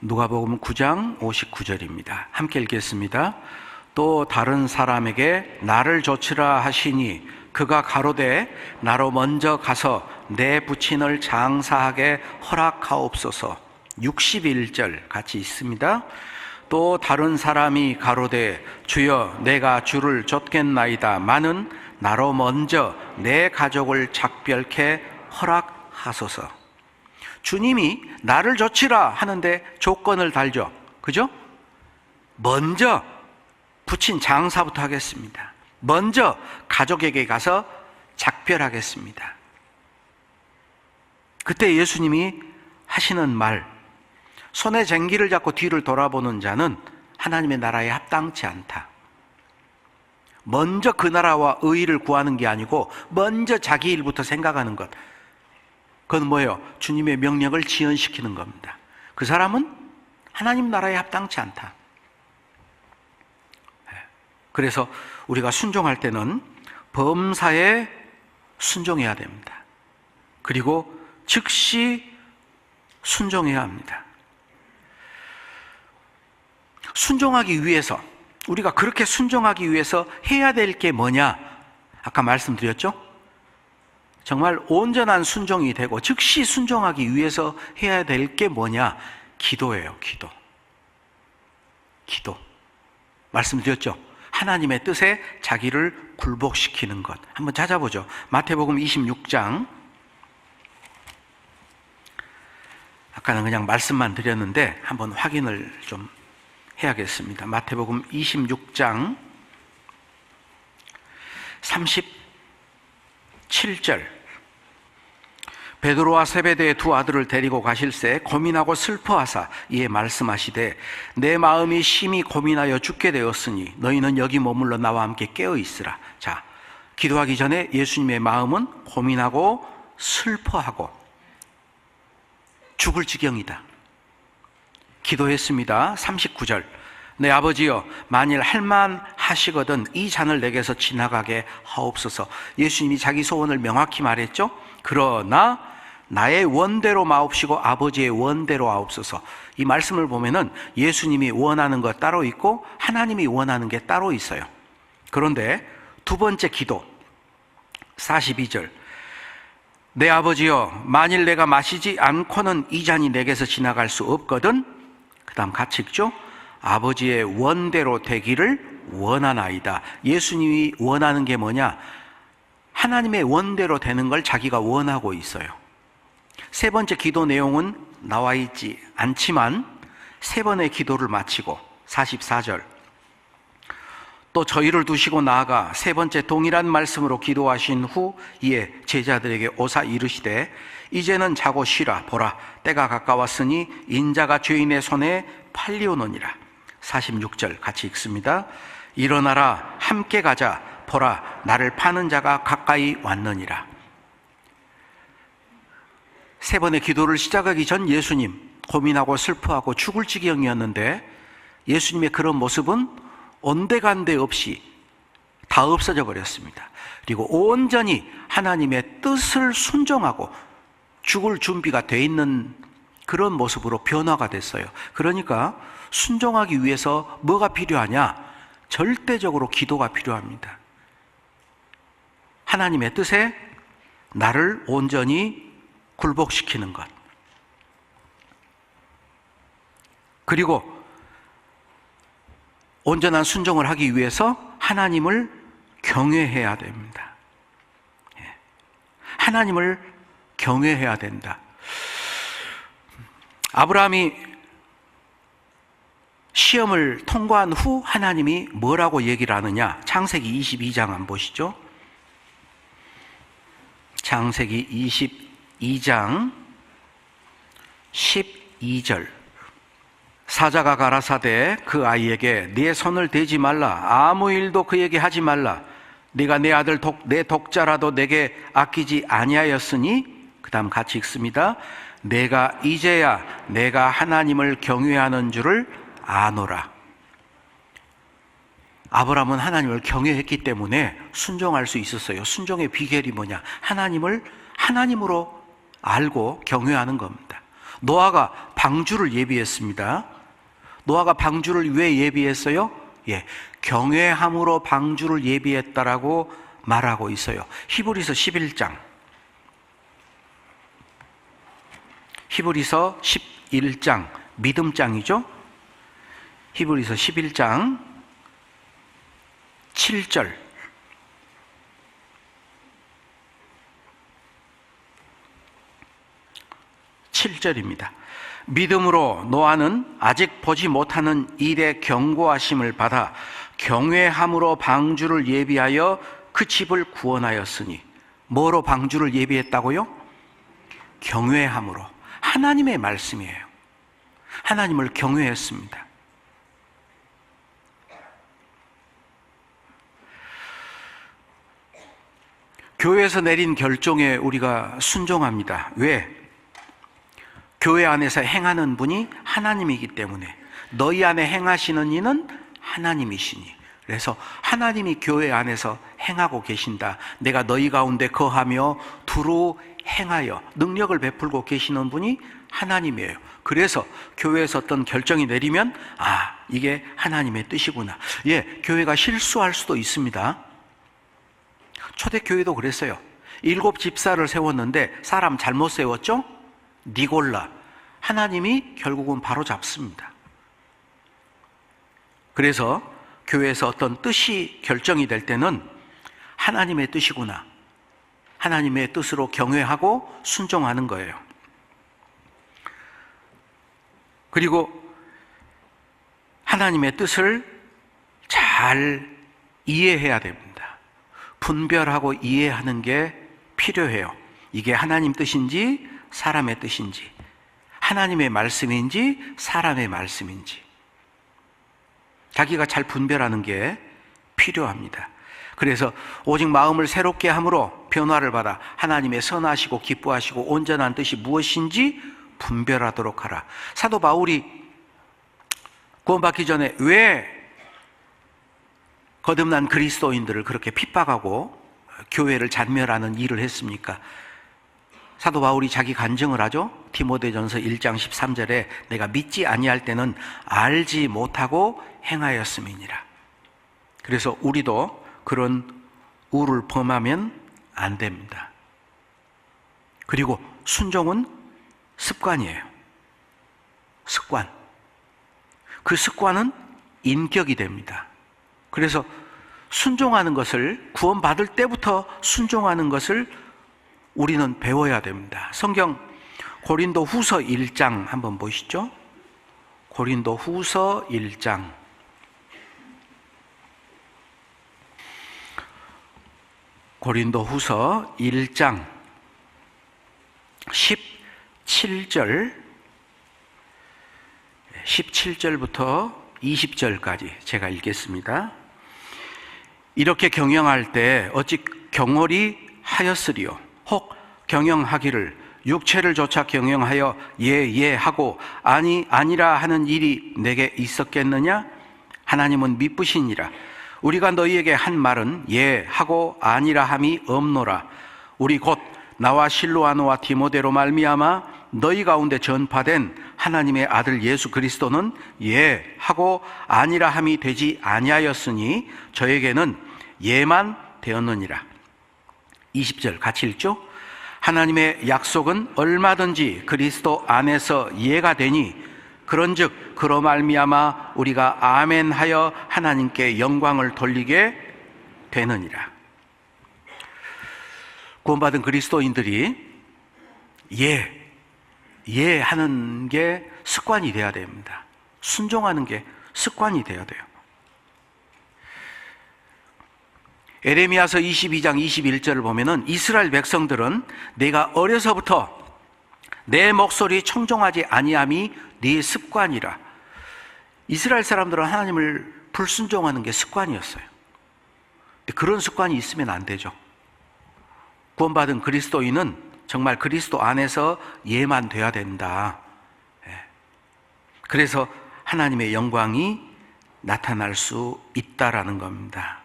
누가복음 9장 59절입니다. 함께 읽겠습니다. 또 다른 사람에게 나를 좇으라 하시니 그가 가로되 나로 먼저 가서 내 부친을 장사하게 허락하옵소서. 61절 같이 있습니다. 또 다른 사람이 가로되 주여 내가 주를 좇겠나이다 마는 나로 먼저 내 가족을 작별케 허락하소서. 주님이 나를 좇으라 하는데 조건을 달죠. 그죠? 먼저 부친 장사부터 하겠습니다. 먼저 가족에게 가서 작별하겠습니다. 그때 예수님이 하시는 말, 손에 쟁기를 잡고 뒤를 돌아보는 자는 하나님의 나라에 합당치 않다. 먼저 그 나라와 의의를 구하는 게 아니고 먼저 자기 일부터 생각하는 것, 그건 뭐예요? 주님의 명령을 지연시키는 겁니다. 그 사람은 하나님 나라에 합당치 않다. 그래서 우리가 순종할 때는 범사에 순종해야 됩니다. 그리고 즉시 순종해야 합니다. 순종하기 위해서, 우리가 그렇게 순종하기 위해서 해야 될 게 뭐냐? 아까 말씀드렸죠? 정말 온전한 순종이 되고 즉시 순종하기 위해서 해야 될 게 뭐냐? 기도예요. 기도. 말씀드렸죠? 하나님의 뜻에 자기를 굴복시키는 것. 한번 찾아보죠. 마태복음 26장. 아까는 그냥 말씀만 드렸는데 한번 확인을 좀 해야겠습니다. 마태복음 26장 37절. 베드로와 세베대의 두 아들을 데리고 가실새 고민하고 슬퍼하사 이에 말씀하시되 내 마음이 심히 고민하여 죽게 되었으니 너희는 여기 머물러 나와 함께 깨어 있으라. 자, 기도하기 전에 예수님의 마음은 고민하고 슬퍼하고 죽을 지경이다. 기도했습니다. 39절. 내 아버지여, 만일 할만하시거든 이 잔을 내게서 지나가게 하옵소서. 예수님이 자기 소원을 명확히 말했죠. 그러나 나의 원대로 마옵시고 아버지의 원대로 하옵소서. 이 말씀을 보면은 예수님이 원하는 것 따로 있고 하나님이 원하는 게 따로 있어요. 그런데 두 번째 기도 42절. 내 아버지여, 만일 내가 마시지 않고는 이 잔이 내게서 지나갈 수 없거든. 그 다음 같이 읽죠. 아버지의 원대로 되기를 원하나이다. 예수님이 원하는 게 뭐냐? 하나님의 원대로 되는 걸 자기가 원하고 있어요. 세 번째 기도 내용은 나와 있지 않지만 세 번의 기도를 마치고 44절. 또 저희를 두시고 나아가 세 번째 동일한 말씀으로 기도하신 후 이에 제자들에게 오사 이르시되 이제는 자고 쉬라. 보라, 때가 가까웠으니 인자가 죄인의 손에 팔리오느니라. 46절 같이 읽습니다. 일어나라, 함께 가자. 보라, 나를 파는 자가 가까이 왔느니라. 세 번의 기도를 시작하기 전 예수님 고민하고 슬퍼하고 죽을 지경이었는데 예수님의 그런 모습은 온데간데 없이 다 없어져 버렸습니다. 그리고 온전히 하나님의 뜻을 순종하고 죽을 준비가 돼 있는 그런 모습으로 변화가 됐어요. 그러니까 순종하기 위해서 뭐가 필요하냐? 절대적으로 기도가 필요합니다. 하나님의 뜻에 나를 온전히 굴복시키는 것. 그리고 온전한 순종을 하기 위해서 하나님을 경외해야 됩니다. 하나님을 경외해야 된다. 아브라함이 시험을 통과한 후 하나님이 뭐라고 얘기를 하느냐? 창세기 22장 한번 보시죠. 창세기 22장 12절. 사자가 가라사대 그 아이에게 네 손을 대지 말라. 아무 일도 그에게 하지 말라. 네가 내 아들 내 독자라도 내게 아끼지 아니하였으니, 그 다음 같이 읽습니다. 내가 이제야 내가 하나님을 경외하는 줄을 아노라. 아브라함은 하나님을 경외했기 때문에 순종할 수 있었어요. 순종의 비결이 뭐냐? 하나님을 하나님으로 알고 경외하는 겁니다. 노아가 방주를 예비했습니다. 노아가 방주를 왜 예비했어요? 경외함으로 방주를 예비했다라고 말하고 있어요. 히브리서 11장. 히브리서 11장, 믿음장이죠? 히브리서 11장 7절. 7절입니다. 믿음으로 노아는 아직 보지 못하는 일의 경고하심을 받아 경외함으로 방주를 예비하여 그 집을 구원하였으니. 뭐로 방주를 예비했다고요? 경외함으로. 하나님의 말씀이에요. 하나님을 경외했습니다. 교회에서 내린 결정에 우리가 순종합니다. 왜? 교회 안에서 행하는 분이 하나님이기 때문에. 너희 안에 행하시는 이는 하나님이시니. 그래서 하나님이 교회 안에서 행하고 계신다. 내가 너희 가운데 거하며 두루 행하여 능력을 베풀고 계시는 분이 하나님이에요. 그래서 교회에서 어떤 결정이 내리면 이게 하나님의 뜻이구나. 교회가 실수할 수도 있습니다. 초대교회도 그랬어요. 7 집사를 세웠는데 사람 잘못 세웠죠? 니골라. 하나님이 결국은 바로 잡습니다. 그래서 교회에서 어떤 뜻이 결정이 될 때는 하나님의 뜻이구나. 하나님의 뜻으로 경외하고 순종하는 거예요. 그리고 하나님의 뜻을 잘 이해해야 됩니다. 분별하고 이해하는 게 필요해요. 이게 하나님 뜻인지 사람의 뜻인지, 하나님의 말씀인지 사람의 말씀인지 자기가 잘 분별하는 게 필요합니다. 그래서 오직 마음을 새롭게 함으로 변화를 받아 하나님의 선하시고 기뻐하시고 온전한 뜻이 무엇인지 분별하도록 하라. 사도 바울이 구원받기 전에 왜 거듭난 그리스도인들을 그렇게 핍박하고 교회를 잔멸하는 일을 했습니까? 사도 바울이 자기 간증을 하죠. 디모데전서 1장 13절에 내가 믿지 아니할 때는 알지 못하고 행하였음이니라. 그래서 우리도 그런 우를 범하면 안 됩니다. 그리고 순종은 습관이에요. 습관. 그 습관은 인격이 됩니다. 그래서 순종하는 것을, 구원받을 때부터 순종하는 것을 우리는 배워야 됩니다. 성경 고린도 후서 1장 한번 보시죠. 고린도 후서 1장. 고린도 후서 1장 17절부터 20절까지 제가 읽겠습니다. 이렇게 경영할 때 어찌 경홀히 하였으리요? 혹 경영하기를 육체를 조차 경영하여 예 하고 아니라 하는 일이 내게 있었겠느냐? 하나님은 미쁘시니라. 우리가 너희에게 한 말은 예 하고 아니라 함이 없노라. 우리 곧 나와 실로아노와 디모데로 말미암아 너희 가운데 전파된 하나님의 아들 예수 그리스도는 예 하고 아니라 함이 되지 아니하였으니 저에게는 예만 되었느니라. 20절 같이 읽죠. 하나님의 약속은 얼마든지 그리스도 안에서 예가 되니 그런즉 그로 말미암아 우리가 아멘하여 하나님께 영광을 돌리게 되느니라. 구원받은 그리스도인들이 예 하는 게 습관이 돼야 됩니다. 순종하는 게 습관이 돼야 돼요. 에레미야서 22장 21절을 보면은 이스라엘 백성들은 내가 어려서부터 내 목소리 청종하지 아니함이 네 습관이라. 이스라엘 사람들은 하나님을 불순종하는 게 습관이었어요. 그런 습관이 있으면 안 되죠. 구원받은 그리스도인은 정말 그리스도 안에서 예만 돼야 된다. 그래서 하나님의 영광이 나타날 수 있다라는 겁니다.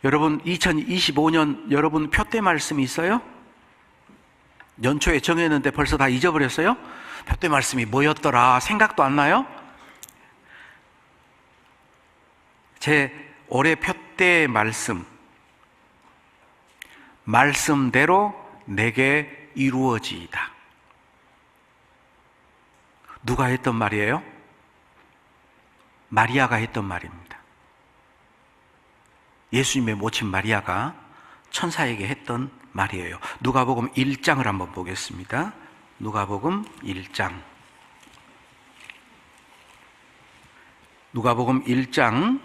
여러분 2025년 여러분 표대 말씀이 있어요? 연초에 정했는데 벌써 다 잊어버렸어요? 표대 말씀이 뭐였더라 생각도 안 나요? 제 올해 표대 말씀대로 내게 이루어지이다. 누가 했던 말이에요? 마리아가 했던 말입니다. 예수님의 모친 마리아가 천사에게 했던 말이에요. 누가복음 1장을 한번 보겠습니다. 누가복음 1장. 누가복음 1장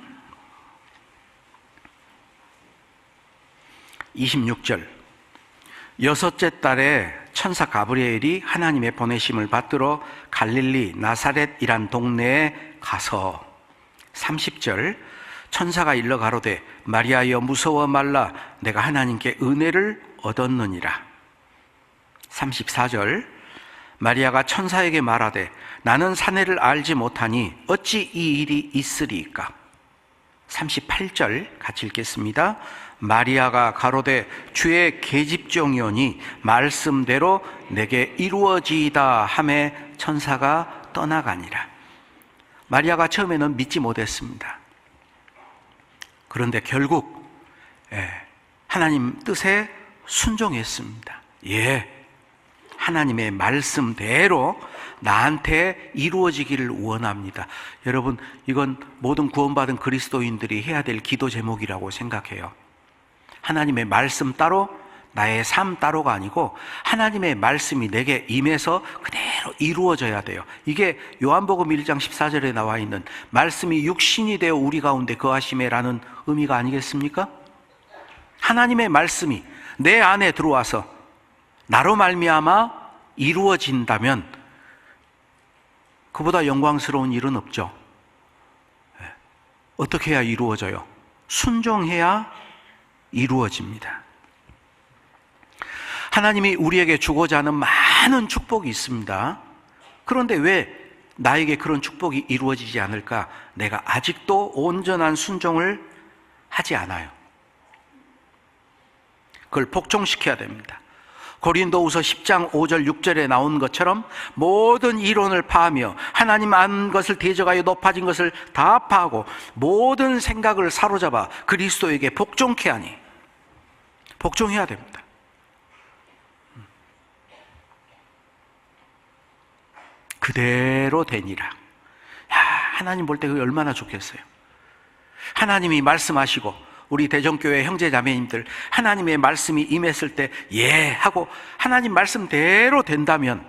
26절. 여섯째 달에 천사 가브리엘이 하나님의 보내심을 받들어 갈릴리 나사렛이란 동네에 가서 30절. 천사가 일러 가로되 마리아여 무서워 말라 내가 하나님께 은혜를 얻었느니라. 34절. 마리아가 천사에게 말하되 나는 사내를 알지 못하니 어찌 이 일이 있으리이까. 38절 같이 읽겠습니다. 마리아가 가로되 주의 계집종이오니 말씀대로 내게 이루어지이다 하매 천사가 떠나가니라. 마리아가 처음에는 믿지 못했습니다. 그런데 결국 하나님 뜻에 순종했습니다. 하나님의 말씀대로 나한테 이루어지기를 원합니다. 여러분, 이건 모든 구원받은 그리스도인들이 해야 될 기도 제목이라고 생각해요. 하나님의 말씀 따로 나의 삶 따로가 아니고 하나님의 말씀이 내게 임해서 그대로 이루어져야 돼요. 이게 요한복음 1장 14절에 나와 있는 말씀이 육신이 되어 우리 가운데 거하심에라는 의미가 아니겠습니까? 하나님의 말씀이 내 안에 들어와서 나로 말미암아 이루어진다면 그보다 영광스러운 일은 없죠. 어떻게 해야 이루어져요? 순종해야 이루어집니다. 하나님이 우리에게 주고자 하는 많은 축복이 있습니다. 그런데 왜 나에게 그런 축복이 이루어지지 않을까? 내가 아직도 온전한 순종을 하지 않아요. 그걸 복종시켜야 됩니다. 고린도후서 10장 5절 6절에 나온 것처럼 모든 이론을 파하며 하나님 안 것을 대적하여 높아진 것을 다 파하고 모든 생각을 사로잡아 그리스도에게 복종케 하니, 복종해야 됩니다. 그대로 되니라. 하나님 볼 때 그게 얼마나 좋겠어요. 하나님이 말씀하시고 우리 대전교회 형제자매님들 하나님의 말씀이 임했을 때 하고 하나님 말씀대로 된다면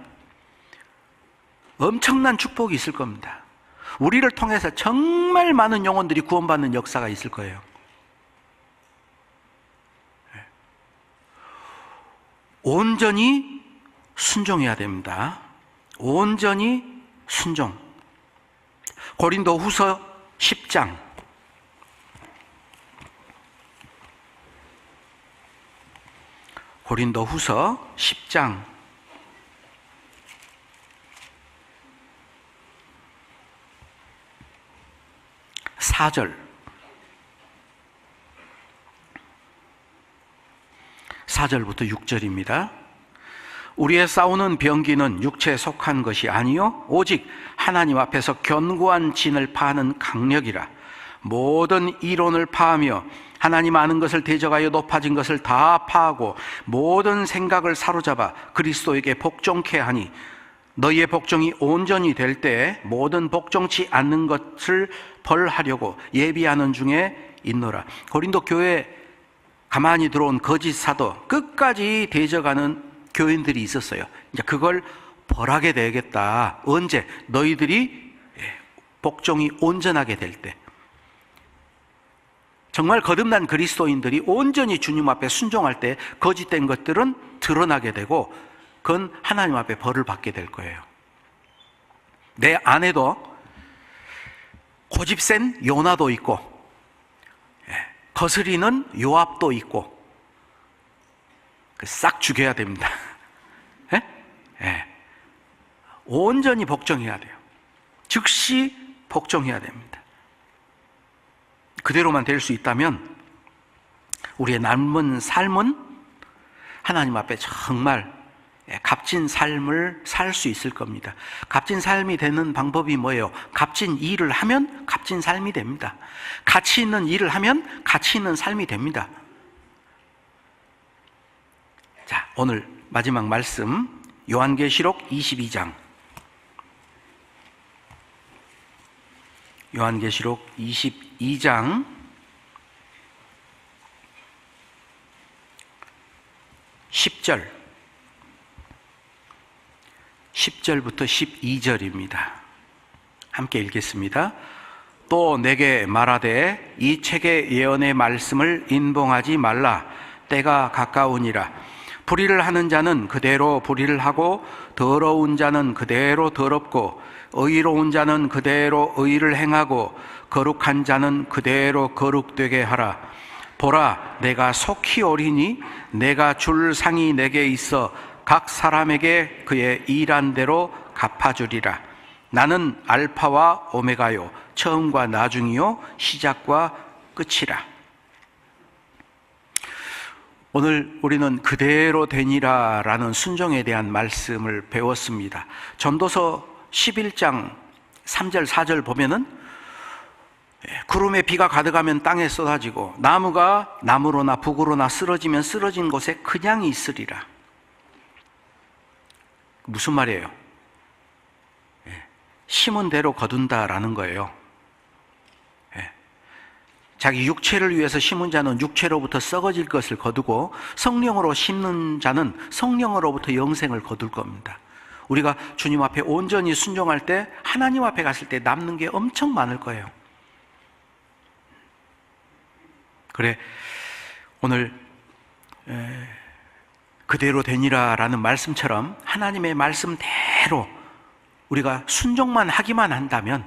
엄청난 축복이 있을 겁니다. 우리를 통해서 정말 많은 영혼들이 구원받는 역사가 있을 거예요. 온전히 순종해야 됩니다. 온전히 순종. 고린도후서 10장 고린도후서 10장 4절 4절부터 6절입니다. 우리의 싸우는 병기는 육체에 속한 것이 아니요 오직 하나님 앞에서 견고한 진을 파하는 강력이라. 모든 이론을 파하며 하나님 아는 것을 대적하여 높아진 것을 다 파하고 모든 생각을 사로잡아 그리스도에게 복종케 하니 너희의 복종이 온전히 될 때에 모든 복종치 않는 것을 벌하려고 예비하는 중에 있노라. 고린도 교회에 가만히 들어온 거짓 사도, 끝까지 대적하는 교인들이 있었어요. 이제 그걸 벌하게 되겠다. 언제? 너희들이 복종이 온전하게 될 때. 정말 거듭난 그리스도인들이 온전히 주님 앞에 순종할 때 거짓된 것들은 드러나게 되고 그건 하나님 앞에 벌을 받게 될 거예요. 내 안에도 고집센 요나도 있고 거스리는 요압도 있고 싹 죽여야 됩니다. 온전히 복종해야 돼요. 즉시 복종해야 됩니다. 그대로만 될 수 있다면 우리의 남은 삶은 하나님 앞에 정말 값진 삶을 살 수 있을 겁니다. 값진 삶이 되는 방법이 뭐예요? 값진 일을 하면 값진 삶이 됩니다. 가치 있는 일을 하면 가치 있는 삶이 됩니다. 자, 오늘 마지막 말씀 요한계시록 22장. 요한계시록 22장 10절부터 12절입니다. 함께 읽겠습니다. 또 내게 말하되 이 책의 예언의 말씀을 인봉하지 말라. 때가 가까우니라. 불의를 하는 자는 그대로 불의를 하고 더러운 자는 그대로 더럽고 의로운 자는 그대로 의를 행하고 거룩한 자는 그대로 거룩되게 하라. 보라, 내가 속히 오리니 내가 줄 상이 내게 있어 각 사람에게 그의 일한 대로 갚아주리라. 나는 알파와 오메가요, 처음과 나중이요, 시작과 끝이라. 오늘 우리는 그대로 되니라 라는 순종에 대한 말씀을 배웠습니다. 전도서 11장 3절 4절 보면은 구름에 비가 가득하면 땅에 쏟아지고 나무가 나무로나 북으로나 쓰러지면 쓰러진 곳에 그냥 있으리라. 무슨 말이에요? 심은 대로 거둔다라는 거예요. 자기 육체를 위해서 심은 자는 육체로부터 썩어질 것을 거두고 성령으로 심는 자는 성령으로부터 영생을 거둘 겁니다. 우리가 주님 앞에 온전히 순종할 때 하나님 앞에 갔을 때 남는 게 엄청 많을 거예요. 그래, 오늘 그대로 되니라 라는 말씀처럼 하나님의 말씀대로 우리가 순종만 하기만 한다면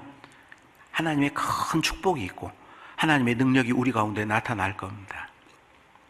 하나님의 큰 축복이 있고 하나님의 능력이 우리 가운데 나타날 겁니다.